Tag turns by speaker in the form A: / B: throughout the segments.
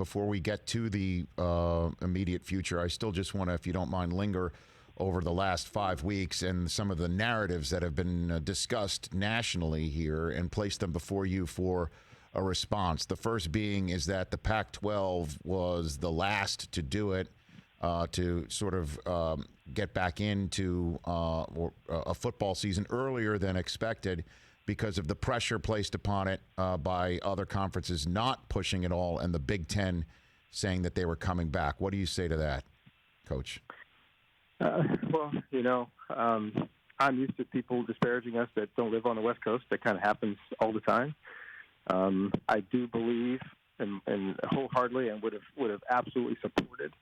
A: before we get to the immediate future, I still just want to, if you don't mind, linger over the last 5 weeks and some of the narratives that have been discussed nationally here and place them before you for a response. The first being is that the Pac-12 was the last to do it, to sort of get back into a football season earlier than expected because of the pressure placed upon it by other conferences not pushing it all and the Big Ten saying that they were coming back. What do you say to that, Coach?
B: Well, I'm used to people disparaging us that don't live on the West Coast. That kind of happens all the time. I do believe and wholeheartedly and would have absolutely supported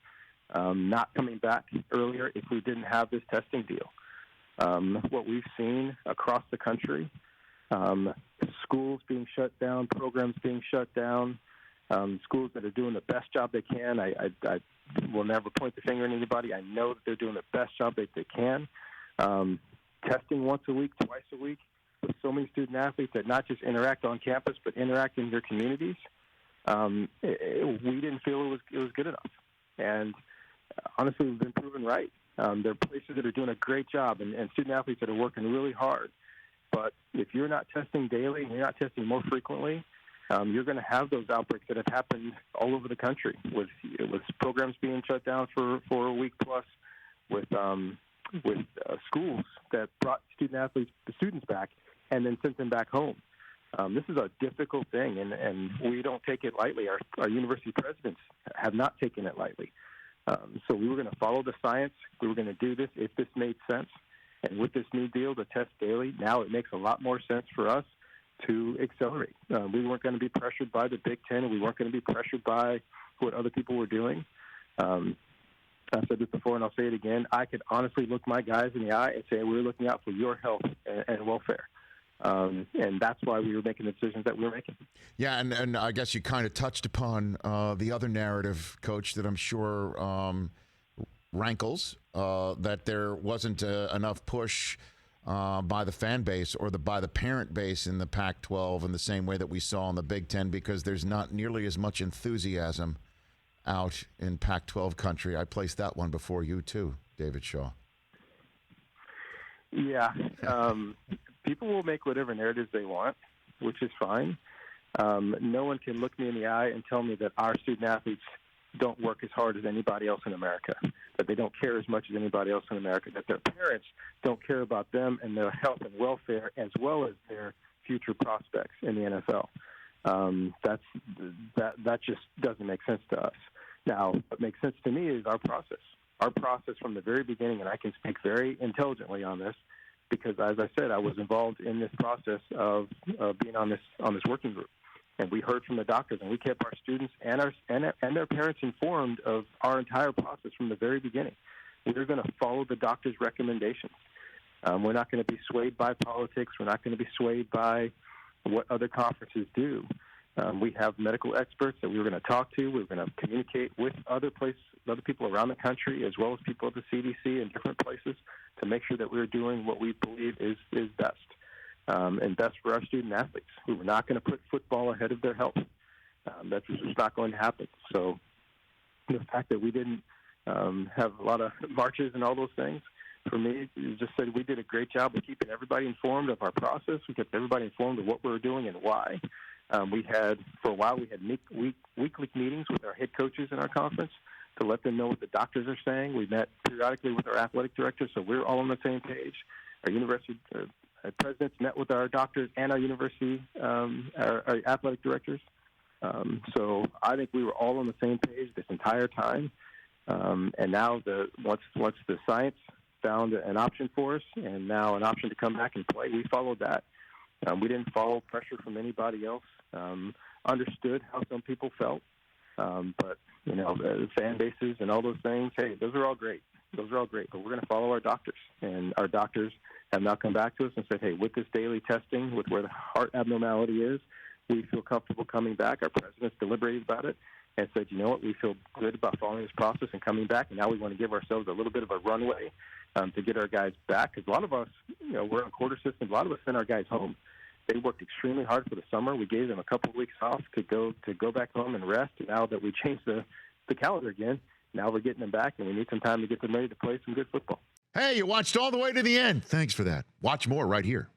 B: not coming back earlier if we didn't have this testing deal. What we've seen across the country, schools being shut down, programs being shut down, schools that are doing the best job they can. I will never point the finger at anybody. I know that they're doing the best job that they can. Testing once a week, twice a week, with so many student athletes that not just interact on campus but interact in their communities. We didn't feel it was good enough, and honestly, we've been proven right. There are places that are doing a great job and student athletes that are working really hard. But if you're not testing daily and you're not testing more frequently, you're going to have those outbreaks that have happened all over the country with programs being shut down for a week plus, with schools that brought the students back and then sent them back home. This is a difficult thing, and we don't take it lightly. Our university presidents have not taken it lightly. So we were going to follow the science. We were going to do this if this made sense. And with this new deal to test daily, now it makes a lot more sense for us to accelerate. We weren't going to be pressured by the Big Ten, and we weren't going to be pressured by what other people were doing. I've said this before, and I'll say it again. I could honestly look my guys in the eye and say, we're looking out for your health and welfare. And that's why we were making the decisions that we were making.
A: Yeah, and I guess you kind of touched upon the other narrative, Coach, that I'm sure rankles, that there wasn't enough push by the fan base or by the parent base in the Pac-12 in the same way that we saw in the Big Ten, because there's not nearly as much enthusiasm out in Pac-12 country. I placed that one before you too, David Shaw.
B: Yeah. People will make whatever narratives they want, which is fine. No one can look me in the eye and tell me that our student athletes don't work as hard as anybody else in America, that they don't care as much as anybody else in America, that their parents don't care about them and their health and welfare as well as their future prospects in the NFL. That just doesn't make sense to us. Now, what makes sense to me is our process. Our process from the very beginning, and I can speak very intelligently on this, because as I said, I was involved in this process of being on this working group, and we heard from the doctors, and we kept our students and their parents informed of our entire process from the very beginning. We're going to follow the doctor's recommendations. We're not going to be swayed by politics. We're not going to be swayed by what other conferences do. We have medical experts that we were going to talk to. We were going to communicate with other people around the country, as well as people at the CDC in different places, to make sure that we're doing what we believe is best, and best for our student athletes. We were not going to put football ahead of their health. That's just not going to happen. So the fact that we didn't have a lot of marches and all those things, for me, it just said we did a great job of keeping everybody informed of our process. We kept everybody informed of what we were doing and why. For a while, we had weekly meetings with our head coaches in our conference to let them know what the doctors are saying. We met periodically with our athletic directors, so we're all on the same page. Our university presidents met with our doctors and our university our athletic directors. So I think we were all on the same page this entire time. And now, once the science found an option for us, and now an option to come back and play, we followed that. We didn't follow pressure from anybody else. Understood how some people felt, but the fan bases and all those things. Hey, those are all great. But we're going to follow our doctors, and our doctors have now come back to us and said, hey, with this daily testing, with where the heart abnormality is, we feel comfortable coming back. Our president's deliberated about it and said, you know what, we feel good about following this process and coming back, and now we want to give ourselves a little bit of a runway to get our guys back. Because a lot of us, we're on quarter system. A lot of us send our guys home. They worked extremely hard for the summer. We gave them a couple of weeks off to go back home and rest. Now that we changed the calendar again, now we're getting them back, and we need some time to get them ready to play some good football.
A: Hey, you watched all the way to the end. Thanks for that. Watch more right here.